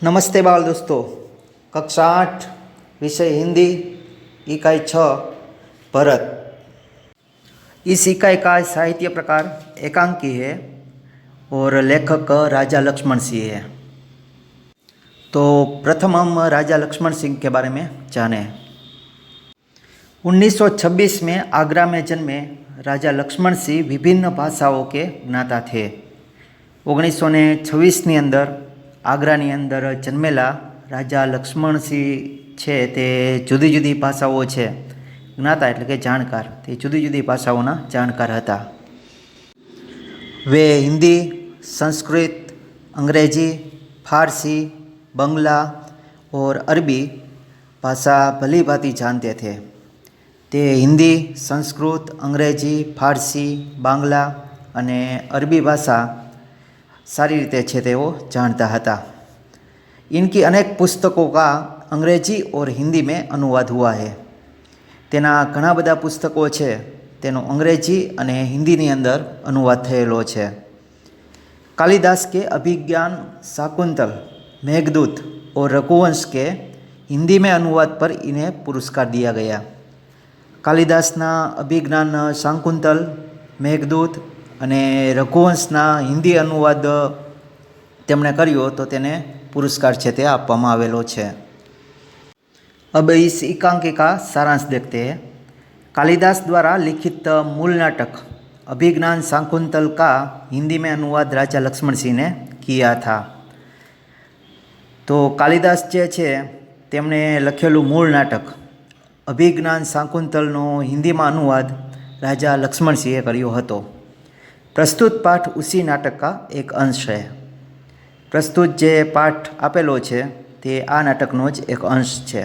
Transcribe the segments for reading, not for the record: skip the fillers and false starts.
नमस्ते बाल दोस्तों। कक्षा 8 विषय हिंदी इकाई 6 भरत। इस इकाई का साहित्य प्रकार एकांकी है और लेखक राजा लक्ष्मण सिंह है। तो प्रथम हम राजा लक्ष्मण सिंह के बारे में जाने। 1926 में आगरा में जन्मे राजा लक्ष्मण सिंह विभिन्न भाषाओं के ज्ञाता थे। 1926 अंदर आगरानी अंदर जन्मेला राजा लक्ष्मण सिंह छे ते जुदी जुदी भाषाओं छे ज्ञाता एटले के जाणकार, ते जुदी जुदी भाषाओना जाणकार हता। वे हिंदी, संस्कृत, अंग्रेजी, फारसी, बंगला और अरबी भाषा भली भांति जानते थे। ते हिंदी, संस्कृत, अंग्रेजी, फारसी, बांग्ला अने अरबी भाषा सारी रीते छे ते वो जानता हता। इनकी अनेक पुस्तकों का अंग्रेजी और हिंदी में अनुवाद हुआ है। तेना घणा बधा पुस्तकों छे तेनो अंग्रेजी अने हिंदी अंदर अनुवाद थयेलो छे। कालिदास के अभिज्ञान, शाकुंतल, मेघदूत और रघुवंश के हिंदी में अनुवाद पर इन्हें पुरस्कार दिया गया। कालिदासना अभिज्ञान, शाकुंतल, मेघदूत अने रघुवंशना हिंदी अनुवाद तेमणे कर्यो तो तेने पुरस्कार छे ते आपवामां आवेलो छे। अब इस एकांकी का सारांश देखते हैं। कालिदास द्वारा लिखित मूल नाटक अभिज्ञान शाकुंतल का हिंदी में अनुवाद राजा लक्ष्मण सिंह ने किया था। तो कालिदास जे छे तेमणे लखेलू मूल नाटक अभिज्ञान शाकुंतलनो हिंदी में अनुवाद राजा लक्ष्मण सिंहे कर्यो हतो। प्रस्तुत पाठ उसी नाटक का एक अंश है। प्रस्तुत जे पाठ आपेलो छे ते आ नाटकनो ज एक अंश छे।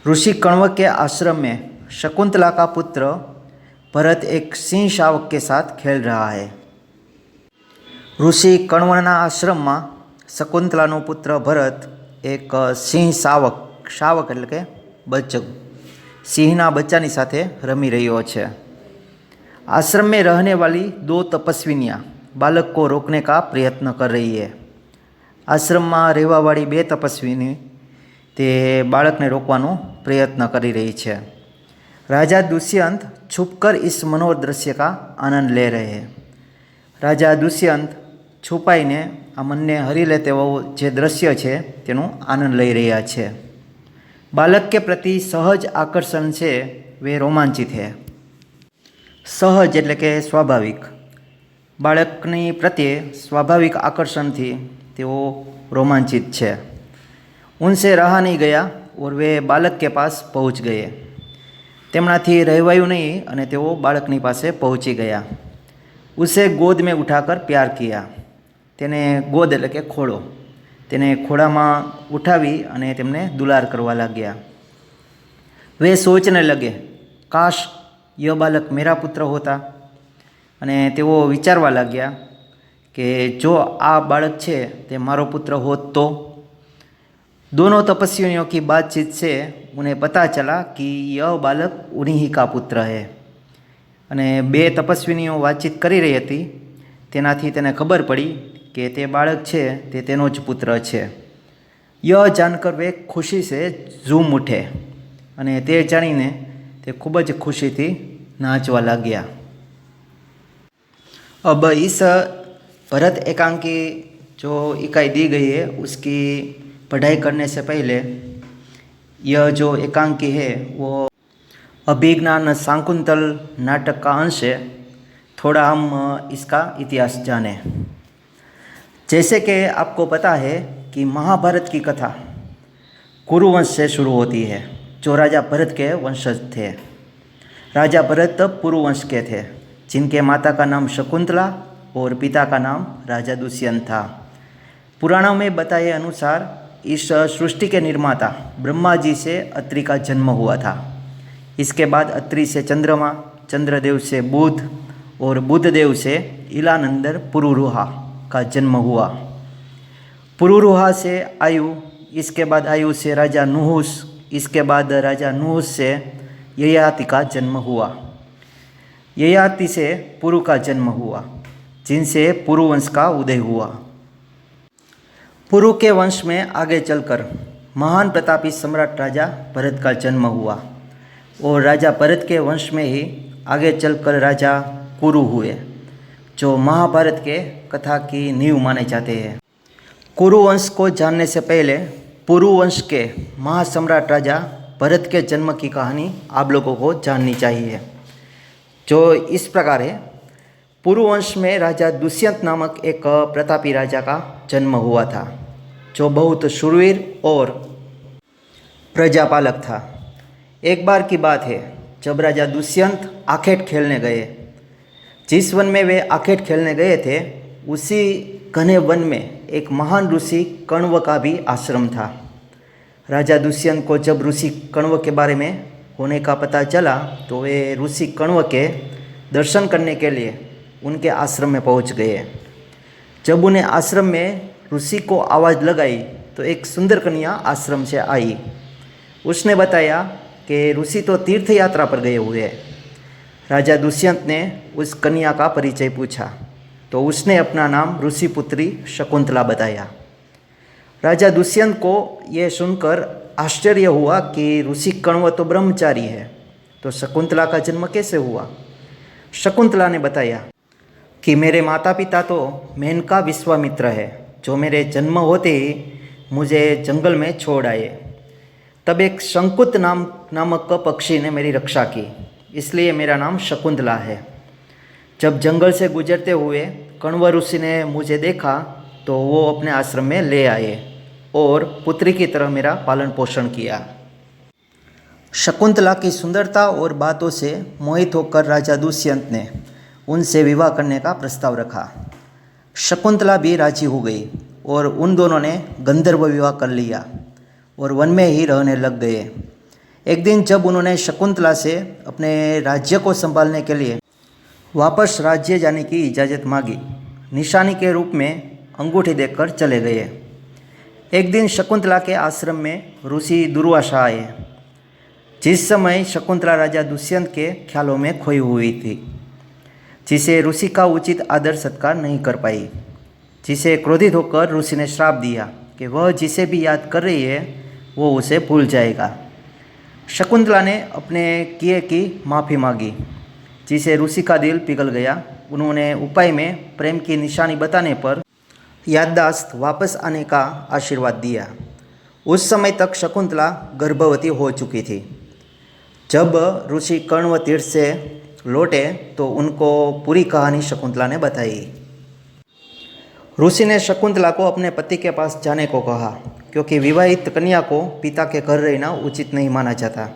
ऋषि कण्व के आश्रम में शकुंतला का पुत्र भरत एक सिंह शावक के साथ खेल रहा है। ऋषि कण्वना आश्रम में शकुंतलानो पुत्र भरत एक सिंह शावक एटले के बच्चो सिंहना बच्चानी साथे रमी रह्यो छे। आश्रम में रहने वाली 2 तपस्विनियाँ बालक को रोकने का प्रयत्न कर रही है। आश्रम में रहवा वाली 2 तपस्विनी ते बालक ने रोकवानो प्रयत्न करी रही है। राजा दुष्यंत छुपकर इस मनोहर दृश्य का आनंद ले रहे हैं। राजा दुष्यंत छुपाईने आ मनने हरी ले तेवो जे दृश्य है तेनो आनंद लई रह्या छे। बालक के प्रति सहज आकर्षण से वे रोमांचित है। सहज एटले के स्वाभाविक, बाळकनी प्रत्ये स्वाभाविक आकर्षण थी तेओ रोमांचित छे। उनसे रहा नहीं गया और वे बालक के पास पहुँच गए। तेमनाथी रहवायुं नहीं अने तेओ बाळकनी पासे पहुँची गया। उसे गोद में उठाकर प्यार किया। तेने गोद एटले के खोड़ो, तेने खोड़ामां उठावी अने तेमने दुलार करवा लाग्या। वे सोचने लगे, काश यह बालक मेरा पुत्र होता। अने तेओ विचारवा लाग्या कि जो आ बालक छे ते मारो पुत्र होत तो। दोनों तपस्वियों की बातचीत से उन्हें पता चला कि यह बालक उन्हीं ही का पुत्र है। अने 2 तपस्विनीओ बातचीत करी रही थी तेनाथी तेने खबर पड़ी कि ते बालक छे ते तेनो ज पुत्र छे। यह जानकर वे खुशी से झूम उठे अने ते जाणीने ते खूब ज खुशी थी नाचवा लाग्या। अब इस भरत एकांकी जो इकाई दी गई है उसकी पढ़ाई करने से पहले यह जो एकांकी है वो अभिज्ञान शाकुंतल नाटक का अंश है। थोड़ा हम इसका इतिहास जानें। जैसे कि आपको पता है कि महाभारत की कथा कुरुवंश से शुरू होती है, जो राजा भरत के वंशज थे। राजा भरत पुरुवंश के थे, जिनके माता का नाम शकुंतला और पिता का नाम राजा दुष्यंत था। पुराणों में बताए अनुसार इस सृष्टि के निर्माता ब्रह्मा जी से अत्रि का जन्म हुआ था। इसके बाद अत्रि से चंद्रमा, चंद्रदेव से बुध और बुधदेव से इलानंदर पुरुरुहा का जन्म हुआ। पुरुरुहा से आयु, इसके बाद आयु से राजा नुहुस, इसके बाद राजा नुहुस से ययाति का जन्म हुआ। ययाति से पुरु का जन्म हुआ, जिनसे पुरुवंश का उदय हुआ। पुरु के वंश में आगे चलकर महान प्रतापी सम्राट राजा भरत का जन्म हुआ और राजा भरत के वंश में ही आगे चलकर राजा कुरु हुए, जो महाभारत के कथा की नींव माने जाते हैं। कुरु वंश को जानने से पहले पुरु वंश के महासम्राट राजा भरत के जन्म की कहानी आप लोगों को जाननी चाहिए, जो इस प्रकार है। पुरु वंश में राजा दुष्यंत नामक एक प्रतापी राजा का जन्म हुआ था, जो बहुत शूरवीर और प्रजापालक था। एक बार की बात है, जब राजा दुष्यंत आखेट खेलने गए। जिस वन में वे आखेट खेलने गए थे, उसी घने वन में एक महान ऋषि कण्व का भी आश्रम था। राजा दुष्यंत को जब ऋषि कण्व के बारे में होने का पता चला, तो वे ऋषि कण्व के दर्शन करने के लिए उनके आश्रम में पहुंच गए। जब उन्हें आश्रम में ऋषि को आवाज़ लगाई, तो एक सुंदर कन्या आश्रम से आई। उसने बताया कि ऋषि तो तीर्थ यात्रा पर गए हुए हैं। राजा दुष्यंत ने उस कन्या का परिचय पूछा, तो उसने अपना नाम ऋषि पुत्री शकुंतला बताया। राजा दुष्यंत को यह सुनकर आश्चर्य हुआ कि ऋषि कण्व तो ब्रह्मचारी है, तो शकुंतला का जन्म कैसे हुआ। शकुंतला ने बताया कि मेरे माता पिता तो मेनका विश्वामित्र है, जो मेरे जन्म होते ही मुझे जंगल में छोड़ आए। तब एक शंकुत नामक पक्षी ने मेरी रक्षा की, इसलिए मेरा नाम शकुंतला है। जब जंगल से गुजरते हुए कण्व ऋषि ने मुझे देखा, तो वो अपने आश्रम में ले आए और पुत्री की तरह मेरा पालन पोषण किया। शकुंतला की सुंदरता और बातों से मोहित होकर राजा दुष्यंत ने उनसे विवाह करने का प्रस्ताव रखा। शकुंतला भी राजी हो गई और उन दोनों ने गंधर्व विवाह कर लिया और वन में ही रहने लग गए। एक दिन जब उन्होंने शकुंतला से अपने राज्य को संभालने के लिए वापस राज्य जाने की इजाज़त मांगी, निशानी के रूप में अंगूठी देकर चले गए। एक दिन शकुंतला के आश्रम में ऋषि दुर्वासा आए। जिस समय शकुंतला राजा दुष्यंत के ख्यालों में खोई हुई थी, जिसे ऋषि का उचित आदर सत्कार नहीं कर पाई, जिसे क्रोधित होकर ऋषि ने श्राप दिया कि वह जिसे भी याद कर रही है वो उसे भूल जाएगा। शकुंतला ने अपने किए की माफ़ी मांगी, जिसे ऋषि का दिल पिघल गया। उन्होंने उपाय में प्रेम की निशानी बताने पर याददाश्त वापस आने का आशीर्वाद दिया। उस समय तक शकुंतला गर्भवती हो चुकी थी। जब ऋषि कण्व तीर्थ से लौटे, तो उनको पूरी कहानी शकुंतला ने बताई। ऋषि ने शकुंतला को अपने पति के पास जाने को कहा, क्योंकि विवाहित कन्या को पिता के घर रहना उचित नहीं माना जाता।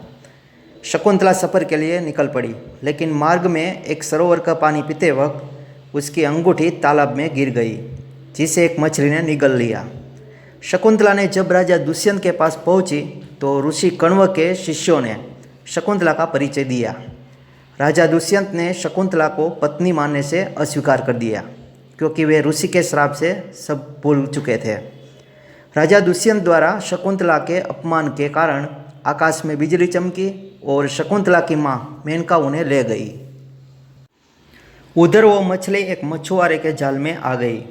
शकुंतला सफ़र के लिए निकल पड़ी, लेकिन मार्ग में एक सरोवर का पानी पीते वक्त उसकी अंगूठी तालाब में गिर गई, जिसे एक मछली ने निगल लिया। शकुंतला ने जब राजा दुष्यंत के पास पहुंची, तो ऋषि कण्व के शिष्यों ने शकुंतला का परिचय दिया। राजा दुष्यंत ने शकुंतला को पत्नी मानने से अस्वीकार कर दिया, क्योंकि वे ऋषि के श्राप से सब भूल चुके थे। राजा दुष्यंत द्वारा शकुंतला के अपमान के कारण आकाश में बिजली चमकी और शकुंतला की माँ मेनका उन्हें ले गई। उधर वो मछली एक मछुआरे के जाल में आ गई,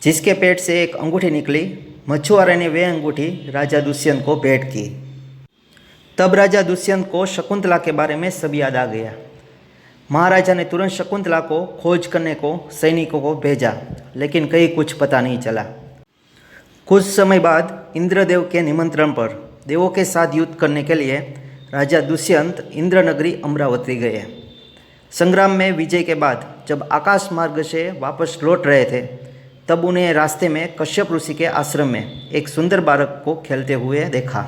जिसके पेट से एक अंगूठी निकली। मछुआरे ने वह अंगूठी राजा दुष्यंत को भेंट की। तब राजा दुष्यंत को शकुंतला के बारे में सब याद आ गया। महाराजा ने तुरंत शकुंतला को खोज करने को सैनिकों को भेजा, लेकिन कहीं कुछ पता नहीं चला। कुछ समय बाद इंद्रदेव के निमंत्रण पर देवों के साथ युद्ध करने के लिए राजा दुष्यंत इंद्रनगरी अमरावती गए। संग्राम में विजय के बाद जब आकाश मार्ग से वापस लौट रहे थे, तब उन्हें रास्ते में कश्यप ऋषि के आश्रम में एक सुंदर बालक को खेलते हुए देखा।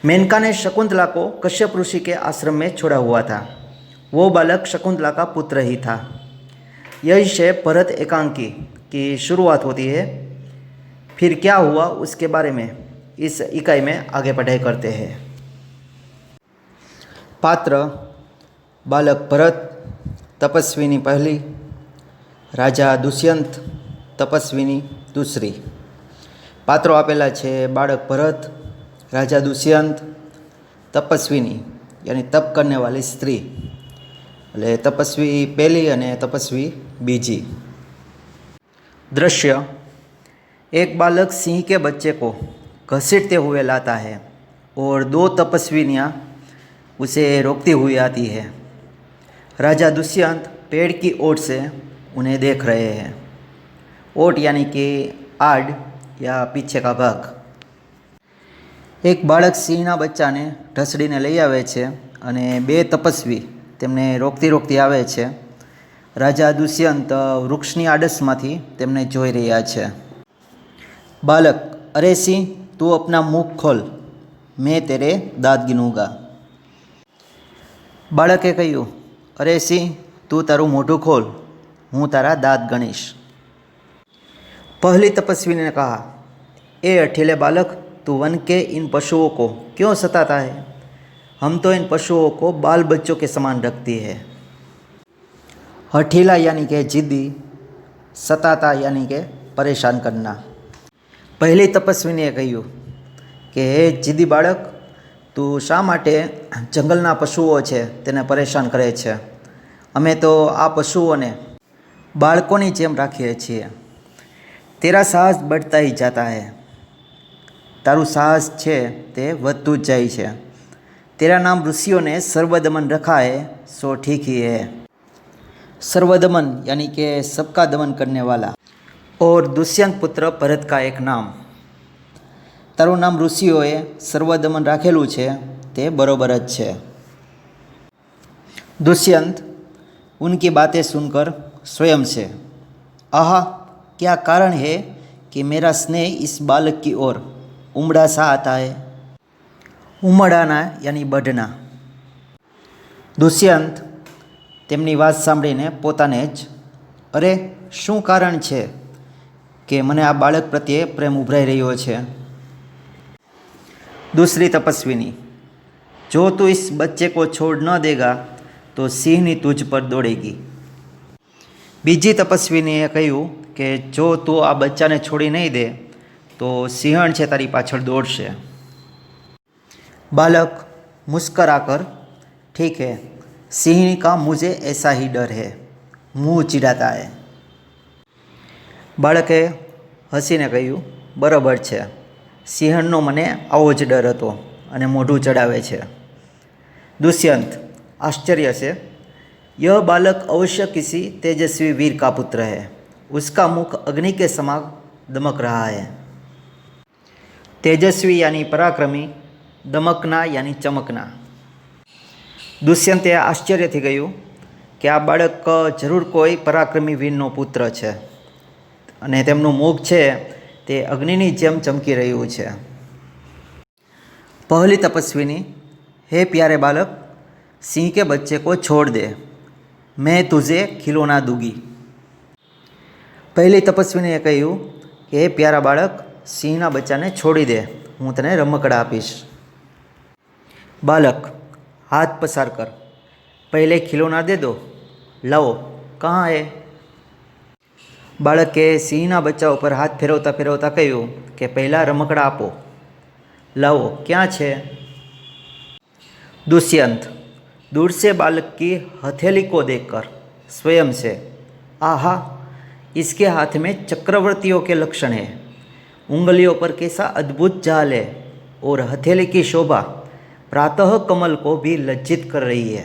मेनका ने शकुंतला को कश्यप ऋषि के आश्रम में छोड़ा हुआ था। वो बालक शकुंतला का पुत्र ही था। यही से भरत एकांकी की शुरुआत होती है। फिर क्या हुआ उसके बारे में इस इकाई में आगे पढ़ाई करते हैं। पात्र बालक भरत, तपस्विनी पहली, राजा दुष्यंत, तपस्विनी दूसरी। पात्रो आपेला छे बालक भरत, राजा दुष्यंत, तपस्विनी यानी तप करने वाली स्त्री, એટલે તપસ્વી પહેલી અને તપસ્વી બીજી। दृश्य एक बालक सिंह के बच्चे को घसीटते हुए लाता है और दो तपस्विनियाँ उसे रोकती हुई आती है। राजा दुष्यंत पेड़ की ओट से उन्हें देख रहे हैं। ओट यानी कि आड़ या पीछे का भाग। एक बाળક સિંહના બચ્ચાને ઢસડીને લઈ આવે છે અને બે તપસ્વી તેમને રોકતી રોકતી આવે છે। રાજા દુષ્યંત વૃક્ષની આડસમાંથી તેમને જોઈ રહ્યા છે। बालक, अरे सिंह तू अपना मुख खोल, मैं तेरे दांत गिनूंगा। बाळકે કહ્યું, अरे सिंह तू तारू मोढું खोल, हूँ तारा दांत गणीश। पहली तपस्वी ने कहा, ए अठीले बालक, तू वन के इन पशुओं को क्यों सताता है? हम तो इन पशुओं को बाल बच्चों के समान रखती है। हठीला यानी कि जिद्दी, सताता यानी कि परेशान करना। पहली तपस्वीने કહ્યું કે હે જીદી બાળક, તું શા માટે જંગલના પશુઓ છે તેને પરેશાન કરે છે? અમે તો આ પશુઓને બાળકોની જેમ રાખીએ છીએ। તેરા સાહસ बढ़ता ही जाता है, તારું સાહસ છે તે વધતું જ જાય છે। तेरा नाम ऋषियों ने सर्वदमन रखा है, सो ठीक ही है। सर्वदमन यानी कि सबका दमन करने वाला। और दुष्यंत पुत्र भरत का एक नाम। तारू नाम ऋषिओए सर्वदमन राखेलू छे ते बरोबर ज छे। दुष्यंत उनकी बातें सुनकर स्वयं से, आहा, क्या कारण है कि मेरा स्नेह इस बालक की ओर उमड़ा सा आता है? उमड़ाना यानी बढ़ना। दुष्यंत તેમની વાત સાંભળીને પોતાને જ, અરે શું કારણ છે કે મને આ બાળક પ્રત્યે પ્રેમ ઉભરાઈ રહ્યો છે? दूसरी तपस्विनी, जो तू इस बच्चे को छोड़ न देगा तो सिंहनी तुझ पर दौड़ेगी। बीजी तपस्विनीએ કહ્યું કે જો તું આ બચ્ચાને છોડી નહીં દે તો સિંહણ છે તારી પાછળ દોડશે। बालक मुस्कराकर, ठीक है, सिंह का मुझे ऐसा ही डर है, मुँह चिढ़ाता है। बाळકે હસીને કહ્યું, બરાબર છે, સિંહણનો મને આવો જ ડર હતો અને મોઢું ચડાવે છે। दुष्यंत आश्चर्य से, यह बालक अवश्य किसी तेजस्वी वीर का पुत्र है, उसका मुख अग्नि के समान दमक रहा है। तेजस्वी यानी पराक्रमी, दमकना यानी चमकना। दुष्यंते आश्चर्यથી કહ્યું કે આ બાળક જરૂર કોઈ પરાક્રમી વીરનો પુત્ર છે અને તેમનું મુખ છે તે અગ્નિની જેમ ચમકી રહ્યું છે। पहली तपस्विनी, हे प्यारे बालक, सिंह के बच्चे को छोड़ दे, मैं तुझे खिलौना दूंगी। पहली तपस्विनीએ કહ્યું કે હે પ્યારા બાળક, સિંહના બચ્ચાને છોડી દે, હું તને રમકડા આપીશ। बालक, हाथ पसार कर, पहले खिलौना दे दो, लाओ, कहाँ है? बाळકે સિંહના બચ્ચા ઉપર હાથ ફેરવતા ફેરવતા કહ્યું કે પહેલાં રમકડા આપો, लाओ, क्या છે? दुष्यंत दूर से बालक की हथेली को देखकर स्वयं से, आहा, इसके हाथ में चक्रवर्तियों के लक्षण है, उंगलियों पर कैसा अद्भुत जाल है और हथेली की शोभा प्रातः कमल को भी लज्जित कर रही है।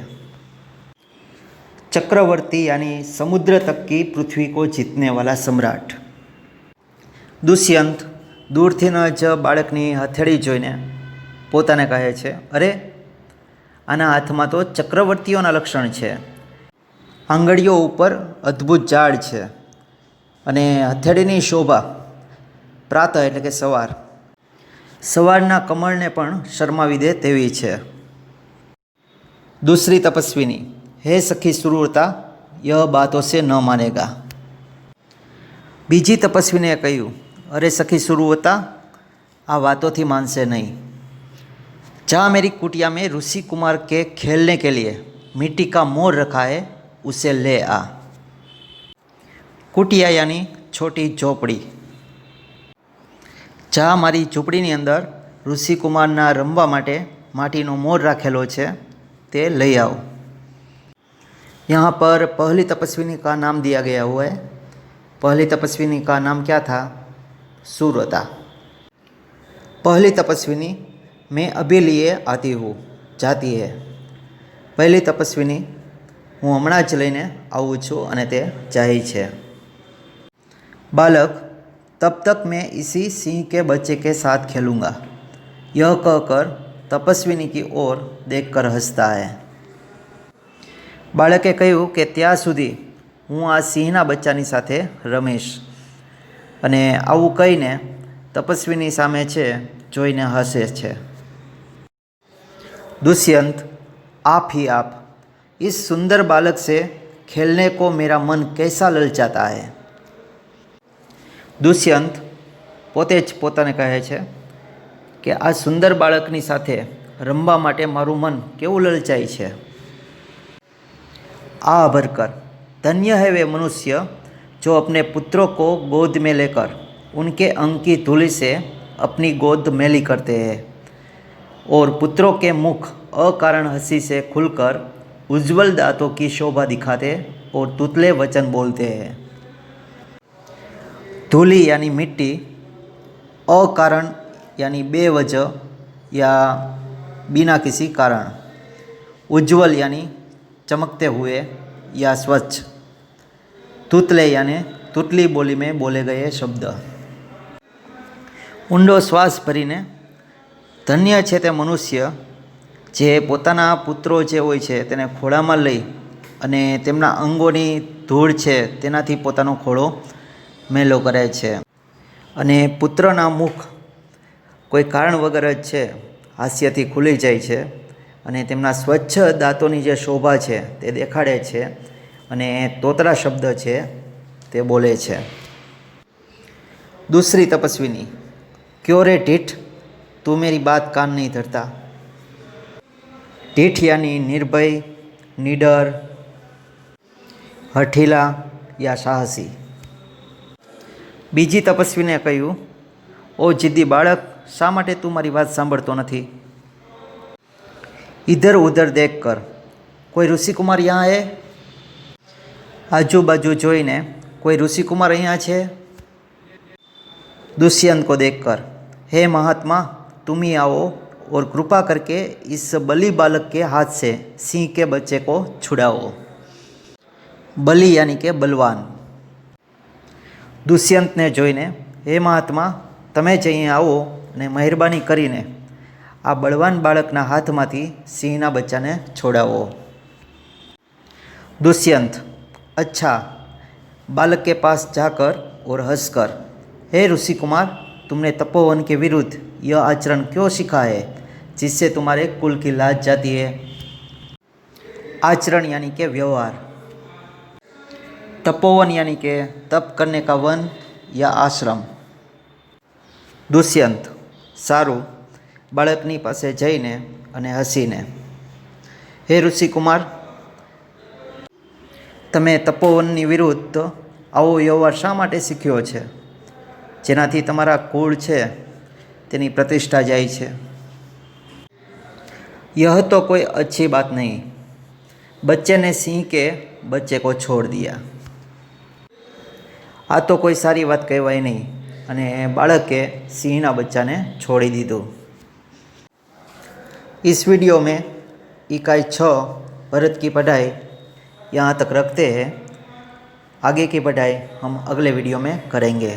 चक्रवर्ती यानी समुद्र तक की पृथ्वी को जीतने वाला सम्राट। दुष्यंत दूरથી જ બાળકની હથેળી જોઈને પોતાને કહે છે, અરે, આના હાથમાં તો ચક્રવર્તીઓના લક્ષણ છે, આંગળીઓ ઉપર અદ્ભુત ઝાડ છે અને હથેળીની શોભા, પ્રાતઃ એટલે કે સવાર, સવારના કમળને પણ શરમાવી દે તેવી છે। दूसरी तपस्विनी, हे सखी सुरूरता, यह बातों से न मानेगा। बीजी तपस्वीने કહ્યું, अरे सखी सुरूरता, आ बातों थी मानसे नहीं। जा मेरी कुटिया में ऋषि कुमार के खेलने के लिए मिट्टी का मोर रखा है, उसे ले आ। कुटिया यानी छोटी झोपड़ी। जा मारी झोपड़ीनी अंदर ऋषि कुमारना रमवा माटे माटीनो मोर राखेलो छे, ते लई आओ। यहाँ पर पहली तपस्विनी का नाम दिया गया हुआ है। पहली तपस्विनी का नाम क्या था? सुर होता। पहली तपस्विनी, मैं अभी लिए आती हूँ, जाती है। पहली तपस्विनी, हूँ हमणां ज लईने आવું છું અને તે જાય છે। बालक, तब तक मैं इसी सिंह के बच्चे के साथ खेलूँगा। यह कहकर तपस्विनी की ओर देखकर हंसता है। बालके કહ્યું કે ત્યાં સુધી હું આ સિંહના બચ્ચાની સાથે રમીશ, અને આવું કહીને તપસ્વીની સામે છે જોઈને હસે છે। दुष्यंत, आप ही आप, इस सुंदर बालक से खेलने को मेरा मन कैसा ललचाता है। दुष्यंत પોતે જ પોતાને કહે છે કે આ સુંદર બાળકની સાથે રમવા માટે મારું મન કેવું લલચાય છે। आ भरकर, धन्य है वे मनुष्य जो अपने पुत्रों को गोद में लेकर उनके अंग की धूलि से अपनी गोद मैली करते हैं और पुत्रों के मुख अकारण हंसी से खुलकर उज्जवल दांतों की शोभा दिखाते और तुतले वचन बोलते हैं। धूलि यानी मिट्टी, अकारण यानी बेवजह या बिना किसी कारण, उज्ज्वल यानी चमकते हुए या स्वच्छ, तुतले यानी तुतली बोली में बोले गए शब्द। ઊંડો શ્વાસ ભરીને, ધન્ય છે તે મનુષ્ય જે પોતાના પુત્રો જે હોય છે તેને ખોળામાં લઈ અને તેમના અંગોની ધૂળ છે તેનાથી પોતાનો ખોળો મેલો કરે છે, અને પુત્રના મુખ કોઈ કારણ વગર જ છે હાસ્યથી ખુલી જાય છે, અને તેમના સ્વચ્છ દાંતોની જે શોભા છે તે દેખાડે છે, અને તોતરા શબ્દ છે તે બોલે છે। दूसरी तपस्विनी, क्यों रे ढीठ, तू मेरी बात कान नहीं धरता। ढीठ यानी निर्भय, निडर, हठीला या साहसी। बीजी तपस्वीने કહ્યું, ओ जिद्दी बाळक, शा माटे तू मारी बात सांभळतो नथी। इधर उधर देख कर, कोई ऋषिकुमार यहाँ है। आजूबाजू जोईने, कोई ऋषिकुमार અહીંયા છે। दुष्यंत को देखकर, हे महात्मा, तुम ही आओ और कृपा करके इस बलि बालक के हाथ से सिंह के बच्चे को छुड़ाओ। बलि यानी के बलवान। दुष्यंत ने जोईने, हे महात्मा, तमे ज અહીં આવો અને મહેરબાની કરીને આ બળવાન બાળકના હાથમાંથી સિંહના બચ્ચાને છોડાવો। दुष्यंत, अच्छा। बालक के पास जाकर और हंसकर, हे ऋषि कुमार, तुमने तपोवन के विरुद्ध यह आचरण क्यों सीखा है जिससे तुम्हारे कुल की लाज जाती है। आचरण यानी के व्यवहार। तपोवन यानी के तप करने का वन या आश्रम। दुष्यंत, सारू। बाळकनी पासे जईने अने हसीने, हे ऋषि कुमार, तमे तपोवननी विरुद्ध आवो व्यवहार शा माटे शीख्यो छे जेनाथी तमारा कुल छे तेनी प्रतिष्ठा जाय छे। यह तो कोई अच्छी बात नहीं। बच्चे ने सिंह के बच्चे को छोड़ दिया। आ तो कोई सारी बात कहेवाय नहीं, अने बाळके सिंहना बच्चाने छोड़ी दीधुं। इस वीडियो में इकाई 6 भरत की पढ़ाई यहाँ तक रखते हैं। आगे की पढ़ाई हम अगले वीडियो में करेंगे।